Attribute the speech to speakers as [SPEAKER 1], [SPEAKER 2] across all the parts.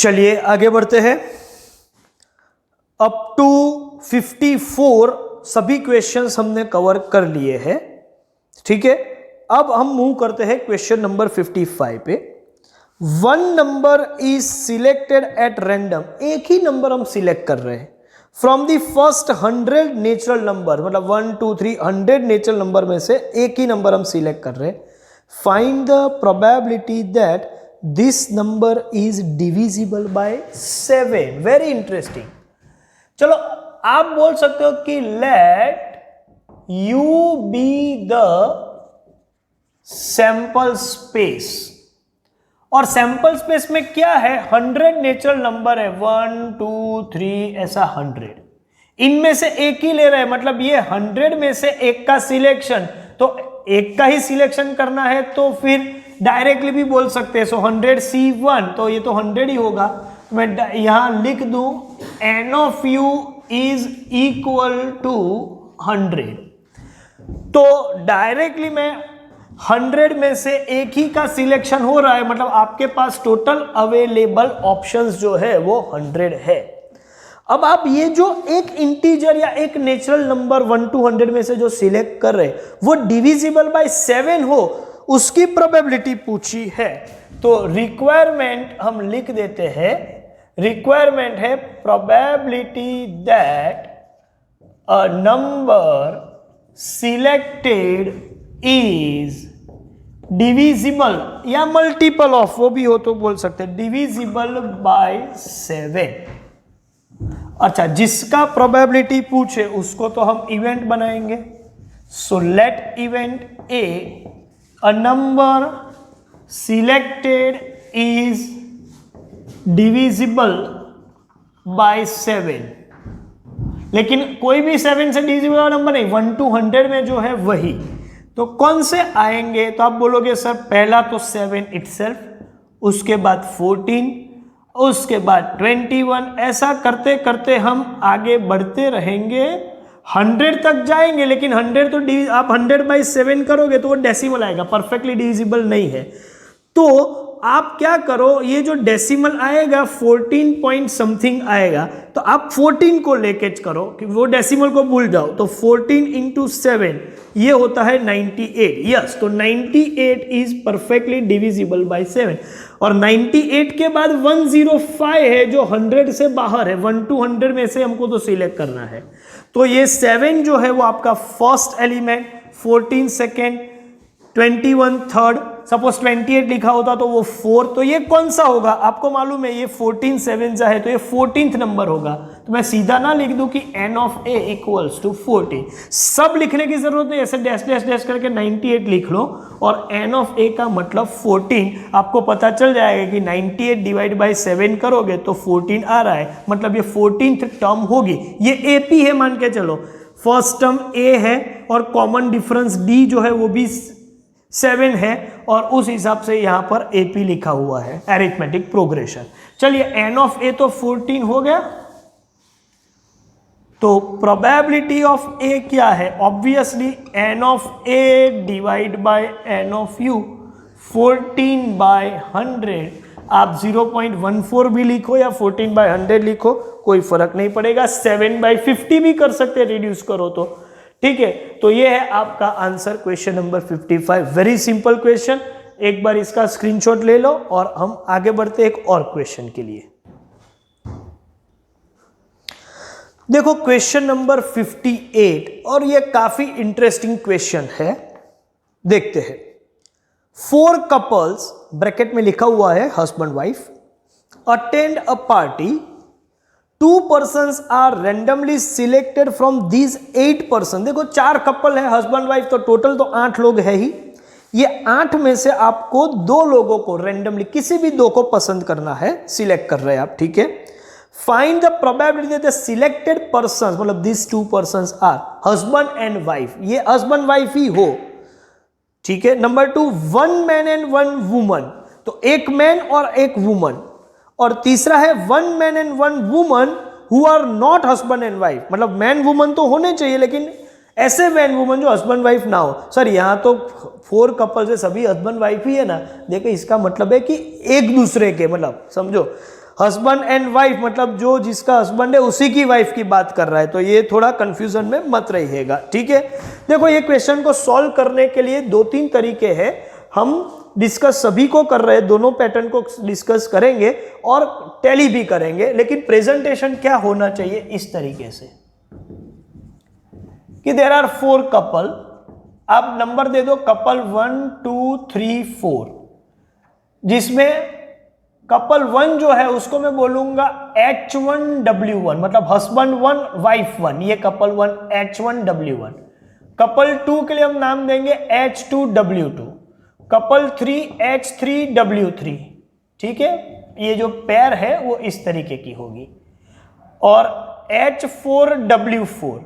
[SPEAKER 1] चलिए आगे बढ़ते हैं। अप टू 54 सभी क्वेश्चंस हमने कवर कर लिए हैं, ठीक है। अब हम मूव करते हैं क्वेश्चन नंबर 55 पे। One number is selected at random, एक ही नंबर हम सिलेक्ट कर रहे हैं from the first 100 natural number, मतलब 1 2 3 100 नेचुरल नंबर में से एक ही नंबर हम सिलेक्ट कर रहे हैं। Find the probability that this number is divisible by 7। Very interesting. चलो आप बोल सकते हो कि let you be the sample space, और सैंपल स्पेस में क्या है, 100 नेचुरल नंबर है, 1 2 3 ऐसा 100, इनमें से एक ही ले रहे हैं, मतलब ये 100 में से एक का सिलेक्शन, तो एक का ही सिलेक्शन करना है तो फिर डायरेक्टली भी बोल सकते हैं। सो 100C1, तो ये तो 100 ही होगा। मैं यहां लिख दूं n of u is equal to 100, तो डायरेक्टली मैं 100 में से एक ही का सिलेक्शन हो रहा है, मतलब आपके पास टोटल अवेलेबल ऑप्शंस जो है वो 100 है। अब आप ये जो एक इंटीजर या एक नेचुरल नंबर 1 to 100 में से जो सिलेक्ट कर रहे हैं वो डिविजिबल बाय 7 हो, उसकी प्रोबेबिलिटी पूछी है। तो रिक्वायरमेंट हम लिख देते हैं, रिक्वायरमेंट है probability that a number selected is divisible या मल्टीपल ऑफ, वो भी हो तो बोल सकते हैं, डिविजिबल बाय 7। अच्छा, जिसका प्रोबेबिलिटी पूछे उसको तो हम इवेंट बनाएंगे। So let event A, a number selected is divisible by 7, लेकिन कोई भी 7 से डिविजिबल नंबर नहीं, 1 to 100 में जो है वही। तो कौन से आएंगे, तो आप बोलोगे सर पहला तो 7 इटसेल्फ, उसके बाद 14, उसके बाद 21, ऐसा करते करते हम आगे बढ़ते रहेंगे, 100 तक जाएंगे। लेकिन 100 तो आप 100 बाई 7 करोगे तो वो डेसिमल आएगा, परफेक्टली डिविजिबल नहीं है। तो आप क्या करो, ये जो डेसिमल आएगा 14 पॉइंट समथिंग आएगा, तो आप 14 को लेके करो कि वो डेसिमल को भूल जाओ। तो 14 इंटू 7 ये होता है 98। यस, तो 98 इज परफेक्टली डिविजिबल बाय 7। और 98 के बाद 105 है जो 100 से बाहर है, 1 to 100 में से हमको तो सिलेक्ट करना है। तो ये 7 जो है वो आपका first element, 14 second, 21 third, suppose 28 लिखा होता तो वो 4, तो ये कौन सा होगा आपको मालूम है, ये 14 7 जा है तो ये 14th नंबर होगा। तो मैं सीधा ना लिख दूं कि n of a equals to 14, सब लिखने की जरूरत नहीं, ऐसे डैश डैश डैश करके 98 लिख लो और n ऑफ a का मतलब 14, आपको पता चल जाएगा कि 98 डिवाइड बाई 7 करोगे तो 14 आ रहा है, मतलब ये 14th टर्म होगी। ये AP है मान के चलो, फर्स्ट टर्म a है और कॉमन डिफरेंस d जो है वो भी 7 है, और उस हिसाब से यहां पर AP लिखा हुआ है, अरिथमेटिक प्रोग्रेशन। चलिए n ऑफ a तो 14 हो गया, तो प्रोबेबिलिटी ऑफ a क्या है, obviously n of a divide by n of u, 14 by 100। आप 0.14 भी लिखो या 14 बाय 100 लिखो, कोई फर्क नहीं पड़ेगा। 7 बाय 50 भी कर सकते हैं, रिड्यूस करो तो, ठीक है। तो ये है आपका answer question number 55। Very simple question, एक बार इसका स्क्रीनशॉट ले लो और हम आगे बढ़ते एक और क्वेश्चन के लिए। देखो क्वेश्चन नंबर 58, और ये काफी इंटरेस्टिंग क्वेश्चन है, देखते हैं। 4 कपल्स, ब्रैकेट में लिखा हुआ है husband wife, attend a party, 2 persons are randomly selected from these 8 person। देखो 4 कपल है, हस्बैंड वाइफ, तो टोटल तो 8 लोग है ही। ये 8 में से आपको 2 लोगों को रेंडमली, किसी भी 2 को पसंद करना है, सिलेक्ट कर रहे हैं आप, ठीक है। Find the probability that the selected person, मतलब this 2 persons are husband and wife, ये हस्बैंड वाइफ ही हो, ठीक है। नंबर 2, 1 मैन एंड 1 वुमन, तो एक मैन और एक वुमन। और तीसरा है 1 man and 1 woman who are not husband and wife, मतलब मैन वुमन तो होने चाहिए लेकिन ऐसे मैन वुमन जो हस्बैंड वाइफ ना हो। सर यहां तो 4 कपल से सभी हस्बैंड वाइफ ही है ना, देखो इसका मतलब है कि एक दूसरे के, मतलब समझो हस्बैंड एंड वाइफ मतलब जो जिसका हस्बैंड है उसी की वाइफ की बात कर रहा है, तो ये थोड़ा कंफ्यूजन में मत रहिएगा, ठीक है। देखो ये क्वेश्चन को सॉल्व करने के लिए 2-3 तरीके हैं, हम डिस्कस सभी को कर रहे हैं, दोनों पैटर्न को डिस्कस करेंगे और टैली भी करेंगे, लेकिन प्रेजेंटेशन क्या होना चाहिए इस तरीके से कि देयर आर 4 कपल, आप नंबर दे दो कपल 1 2 3 4, जिसमें कपल 1 जो है उसको मैं बोलूंगा H1W1 मतलब हस्बैंड 1 वाइफ 1, ये कपल 1 H1W1। कपल 2 के लिए हम नाम देंगे H2W2, कपल 3 H3W3, ठीक है, ये जो पेयर है वो इस तरीके की होगी, और H4W4।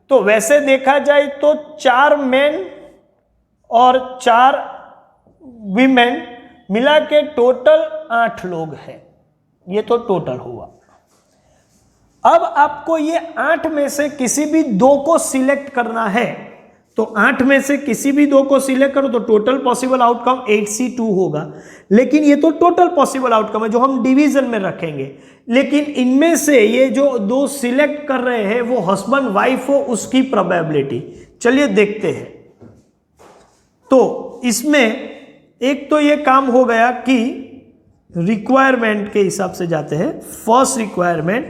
[SPEAKER 1] तो वैसे देखा जाए तो 4 मेन और 4 वीमेन मिला के टोटल 8 लोग हैं, ये तो टोटल हुआ। अब आपको ये 8 में से किसी भी 2 को सिलेक्ट करना है, तो 8 में से किसी भी 2 को सिलेक्ट करो तो टोटल पॉसिबल आउटकम 8C2 होगा, लेकिन ये तो टोटल पॉसिबल आउटकम है जो हम डिवीजन में रखेंगे, लेकिन इनमें से ये जो 2 सिलेक्ट कर रहे हैं वो हस्बैंड वाइफ हो, उसकी प्रोबेबिलिटी चलिए देखते हैं। तो इसमें एक तो ये काम हो गया कि रिक्वायरमेंट के हिसाब से जाते हैं। First requirement,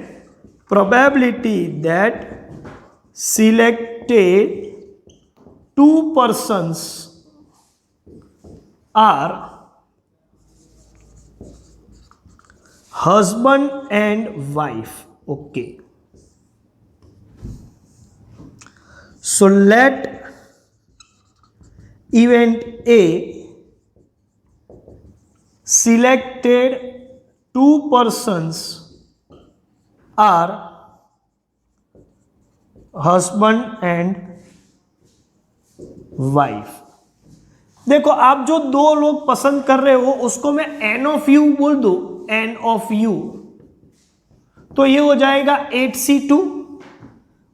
[SPEAKER 1] probability that selected 2 persons are husband and wife. Okay. So let event A selected 2 persons are husband and wife. देखो आप जो 2 लोग पसंद कर रहे हो उसको मैं N ऑफ यू बोल दू, N ऑफ यू, तो ये हो जाएगा 8C2,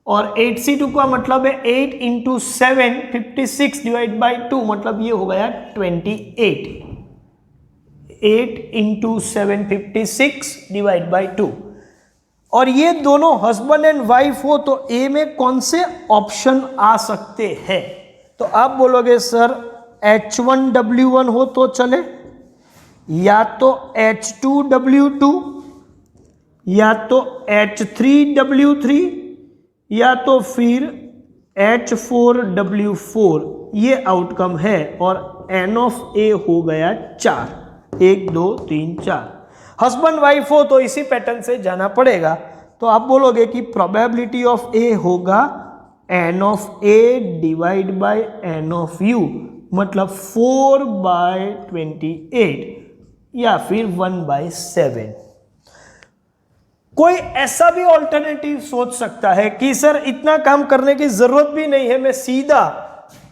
[SPEAKER 1] और 8C2 का मतलब है 8 इंटू 7 56 डिवाइड बाई 2, मतलब ये हो गया 28। 8 इंटू 7 56 डिवाइड बाई 2, और ये दोनों हस्बैंड एंड वाइफ हो तो ए में कौन से ऑप्शन आ सकते हैं? तो आप बोलोगे सर H1W1 हो तो चले, या तो H2W2, या तो H3W3, या तो फिर H4W4, ये आउटकम है, और N ऑफ ए हो गया 4, 1 2 3 4। हस्बैंड वाइफ हो तो इसी पैटर्न से जाना पड़ेगा, तो आप बोलोगे कि प्रोबेबिलिटी ऑफ ए होगा N of A divide by N of you, मतलब 4/28 या फिर 1/7। कोई ऐसा भी ऑल्टरनेटिव सोच सकता है कि सर इतना काम करने की जरूरत भी नहीं है, मैं सीधा,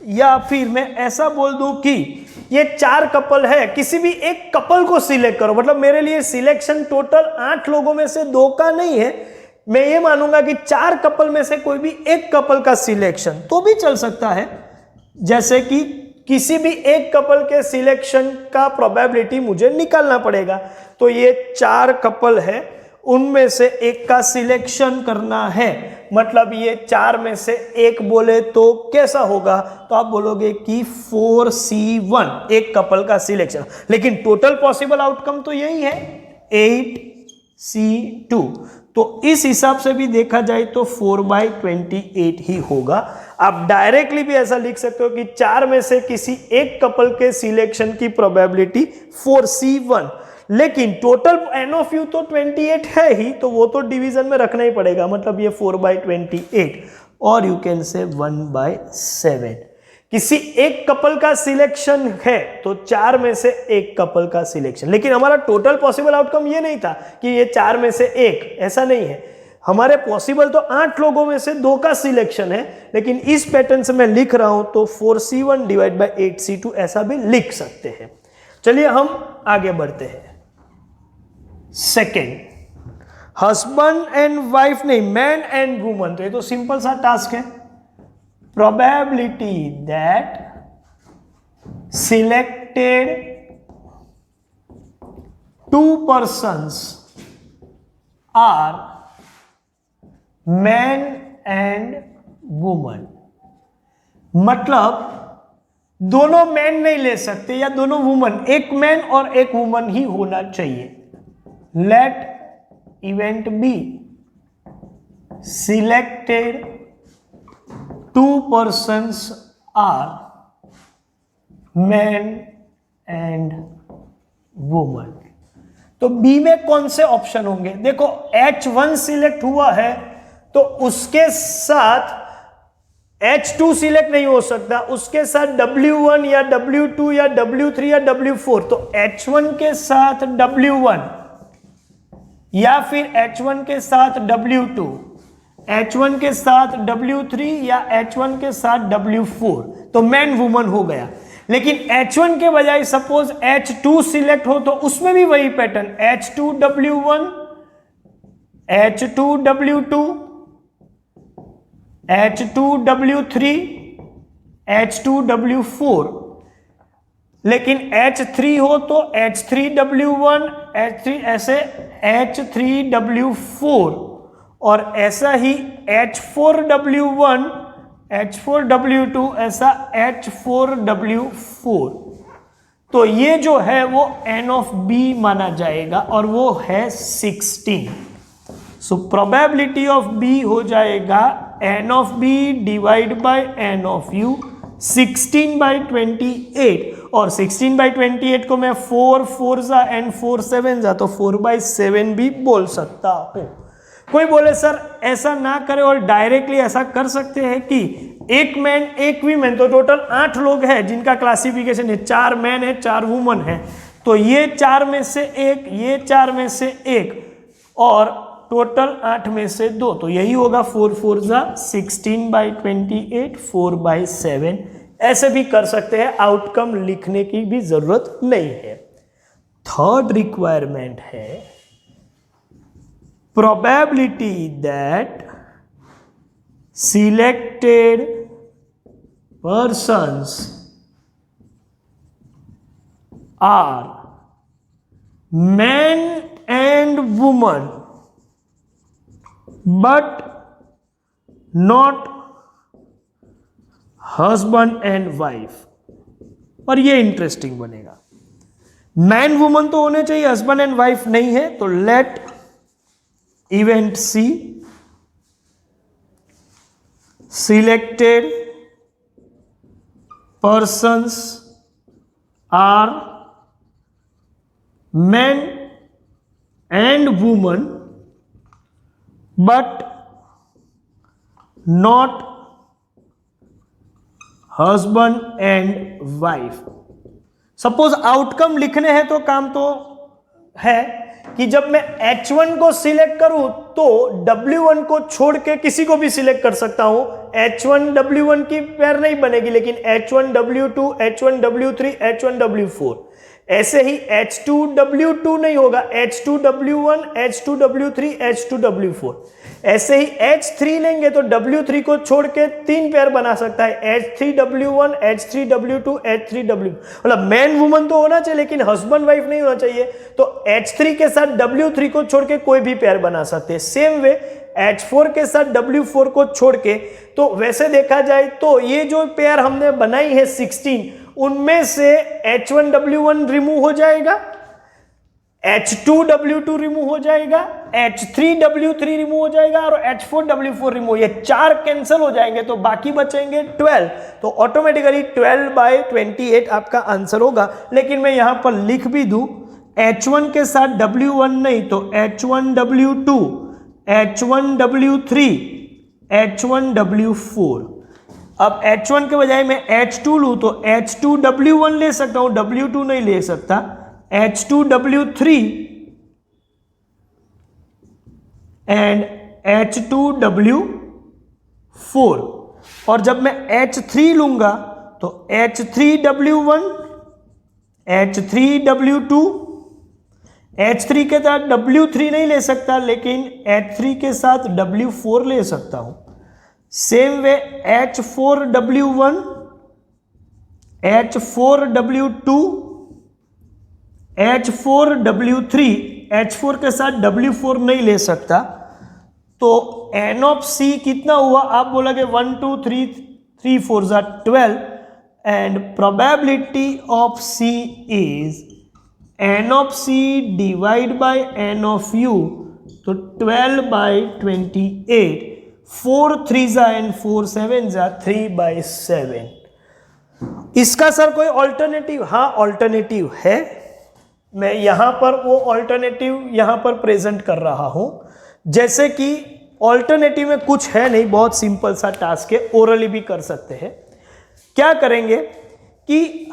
[SPEAKER 1] या फिर मैं ऐसा बोल दूं कि ये 4 कपल है, किसी भी एक कपल को सिलेक्ट करो, मतलब मेरे लिए सिलेक्शन टोटल 8 लोगों में से 2 का नहीं है, मैं ये मानूंगा कि 4 कपल में से कोई भी एक कपल का सिलेक्शन तो भी चल सकता है। जैसे कि किसी भी एक कपल के सिलेक्शन का प्रोबेबिलिटी मुझे निकालना पड़ेगा, तो ये 4 कपल है, उनमें से एक का सिलेक्शन करना है, मतलब ये 4 में से एक बोले तो कैसा होगा? तो आप बोलोगे कि 4C1 एक कपल का सिलेक्शन, लेकिन टोटल पॉसिबल आउटकम तो यही है 8C2, तो इस हिसाब से भी देखा जाए तो 4/28 ही होगा। आप डायरेक्टली भी ऐसा लिख सकते हो कि 4 में से किसी एक कपल के सिलेक्शन की प्रोबेबिलिटी 4C1, लेकिन टोटल N ऑफ यू तो 28 है ही, तो वो तो डिवीजन में रखना ही पड़ेगा, मतलब ये 4/28, और यू कैन से 1/7। किसी एक कपल का सिलेक्शन है तो 4 में से एक कपल का सिलेक्शन, लेकिन हमारा टोटल पॉसिबल आउटकम ये नहीं था कि ये 4 में से एक, ऐसा नहीं है, हमारे पॉसिबल तो 8 लोगों में से 2 का सिलेक्शन है, लेकिन इस पैटर्न से मैं लिख रहा हूं तो 4C1 डिवाइड बाय 8C2 ऐसा भी लिख सकते हैं। चलिए हम आगे बढ़ते हैं। सेकेंड, हस्बैंड एंड वाइफ नहीं, मैन एंड वुमन, तो ये तो सिंपल सा टास्क है। Probability that selected 2 persons are man and woman, मतलब दोनों मैन नहीं ले सकते या दोनों वुमन, एक मैन और एक वुमन ही होना चाहिए. Let event be selected, 2 persons are man and woman. तो बी में कौन से ऑप्शन होंगे? देखो H1 सिलेक्ट हुआ है तो उसके साथ H2 सिलेक्ट नहीं हो सकता, उसके साथ W1 या W2 या W3 या W4. तो H1 के साथ W1 या फिर H1 के साथ W2, H1 के साथ W3 या H1 के साथ W4, तो मैन वुमन हो गया. लेकिन H1 के बजाय सपोज H2 सिलेक्ट हो तो उसमें भी वही pattern, H2 W1, H2 W2, H2 W3, H2 W4. लेकिन H3 हो तो H3 W1, H3 ऐसे H3 W4 और ऐसा ही H4 W1, H4 W2 ऐसा H4 W4. तो ये जो है वो n ऑफ b माना जाएगा और वो है 16. सो प्रोबेबिलिटी ऑफ b हो जाएगा n of b divide by n of u, 16/28. और 16/28 को मैं 4 4 एंड 4 7 तो 4/7 भी बोल सकता हूं. कोई बोले सर ऐसा ना करे और डायरेक्टली ऐसा कर सकते हैं कि एक मैन एक वीमेन, तो टोटल 8 लोग हैं जिनका क्लासिफिकेशन है, 4 मैन है 4 वुमन है. तो ये 4 में से एक, ये 4 में से एक और टोटल 8 में से 2. तो यही होगा 4 4 16/28, 4/7. ऐसे भी कर सकते हैं, आउटकम लिखने की भी जरूरत नहीं है. थर्ड रिक्वायरमेंट है probability that selected persons are man and woman but not husband and wife. और ये इंटरेस्टिंग बनेगा. मैन वुमन तो होने चाहिए, हस्बैंड एंड वाइफ नहीं है. तो let event C selected persons are men and women but not husband and wife. Suppose outcome लिखने हैं तो काम तो है कि जब मैं H1 को सिलेक्ट करूं तो W1 को छोड़ के किसी को भी सिलेक्ट कर सकता हूं. H1 W1 की पेयर नहीं बनेगी, लेकिन H1 W2, H1 W3, H1 W4. ऐसे ही H2 W2 नहीं होगा, H2 W1, H2 W3, H2 W4. ऐसे ही H3 लेंगे तो W3 को छोड़ के 3 पेयर बना सकता है, H3 W1, H3 W2, H3 W. मतलब मैन वुमन तो होना चाहिए लेकिन हस्बैंड वाइफ नहीं होना चाहिए. तो H3 के साथ W3 को छोड़ के कोई भी पेयर बना सकते हैं. सेम वे H4 के साथ W4 को छोड़ के. तो वैसे देखा जाए तो ये जो पेयर हमने बनाई है 16, उनमें से H1 W1 रिमूव हो जाएगा, H2 W2 रिमूव हो जाएगा, H3 W3 रिमूव हो जाएगा और H4 W4 रिमूव. ये 4 कैंसिल हो जाएंगे तो बाकी बचेंगे 12. तो ऑटोमेटिकली 12/28 आपका आंसर होगा. लेकिन मैं यहां पर लिख भी दूं H1 के साथ W1 नहीं तो H1 W2, H1 W3, H1 W4. अब H1 के बजाय मैं H2 लूं तो H2 W1 ले सकता हूं, W2 नहीं ले सकता. H2 W3 and H2 W4. और जब मैं H3 लूंगा तो H3 W1, H3 W2, H3 के साथ W3 नहीं ले सकता लेकिन H3 के साथ W4 ले सकता हूं. Same way H4 W1, H4 W2, H4 W3, H4 के साथ W4 नहीं ले सकता, तो N ऑफ C कितना हुआ? आप बोलोगे 1 2 3 3 4 12 and probability of C is N of C divide by N of U, तो 12 बाई 28, 4 3 एंड 4 7 3/7। इसका सर कोई ऑल्टरनेटिव? हाँ ऑल्टरनेटिव है, मैं यहां पर वो ऑल्टरनेटिव यहां पर प्रेजेंट कर रहा हूं। जैसे कि ऑल्टरनेटिव में कुछ है नहीं, बहुत सिंपल सा टास्क है, ओरली भी कर सकते हैं। क्या करेंगे कि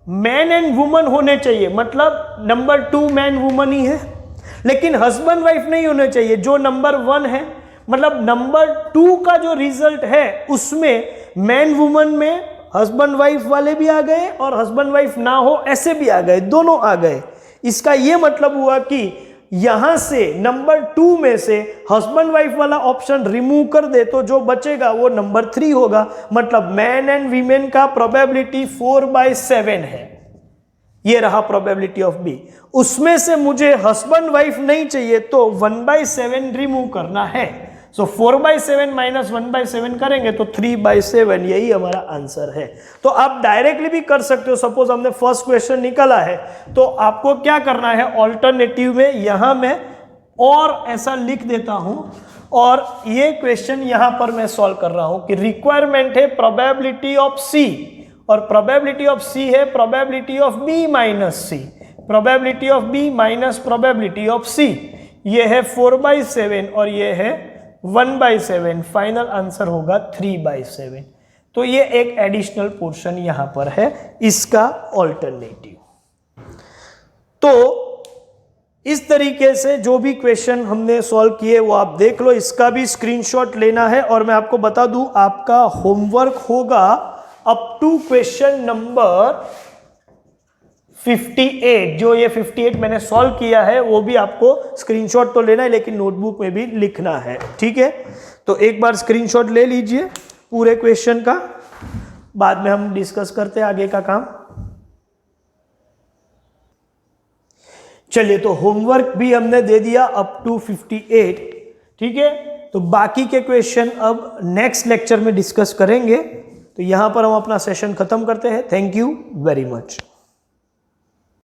[SPEAKER 1] मैन एंड वुमन होने चाहिए, मतलब नंबर 2 मैन वुमन ही है, लेकिन हस्बैंड वाइफ नहीं होने चाहिए। जो नंबर 1 है, मतलब नंबर 2 का जो रिजल्ट है उसमें मैन वुमन में हस्बैंड वाइफ वाले भी आ गए और हस्बैंड वाइफ ना हो ऐसे भी आ गए, दोनों आ गए। इसका यह मतलब हुआ कि यहां से नंबर 2 में से हस्बैंड वाइफ वाला ऑप्शन रिमूव कर दे तो जो बचेगा वो नंबर 3 होगा। मतलब मैन एंड वीमेन का प्रोबेबिलिटी 4/7 है। ये रहा प्रोबेबिलिटी ऑफ बी। उसमें से मुझे हस्बैंड वाइफ नहीं चाहिए तो 1/7 रिमूव करना है। सो 4/7 माइनस 1/7 करेंगे तो 3/7, यही हमारा आंसर है। तो आप डायरेक्टली भी कर सकते हो। सपोज हमने फर्स्ट क्वेश्चन निकाला है तो आपको क्या करना है, ऑल्टरनेटिव में यहां मैं और ऐसा लिख देता हूं और ये क्वेश्चन यहां पर मैं सॉल्व कर रहा हूं कि रिक्वायरमेंट है प्रोबेबिलिटी ऑफ सी, और प्रोबेबिलिटी ऑफ सी है probability of B minus C, probability of B minus probability of C. ये है 4/7 और ये है 1/7। फाइनल आंसर होगा 3/7। तो ये एक एडिशनल पोर्शन यहां पर है इसका ऑल्टरनेटिव। तो इस तरीके से जो भी क्वेश्चन हमने सॉल्व किए वो आप देख लो, इसका भी स्क्रीनशॉट लेना है। और मैं आपको बता दूं आपका होमवर्क होगा अप टू क्वेश्चन नंबर 58। जो ये 58 मैंने सॉल्व किया है वो भी आपको स्क्रीनशॉट तो लेना है लेकिन नोटबुक में भी लिखना है, ठीक है। तो एक बार स्क्रीनशॉट ले लीजिए पूरे क्वेश्चन का, बाद में हम डिस्कस करते हैं आगे का काम। चलिए, तो होमवर्क भी हमने दे दिया अप टू 58, ठीक है। तो बाकी के क्वेश्चन अब नेक्स्ट लेक्चर में डिस्कस करेंगे। तो यहां पर हम अपना सेशन खत्म करते हैं। Thank you very much.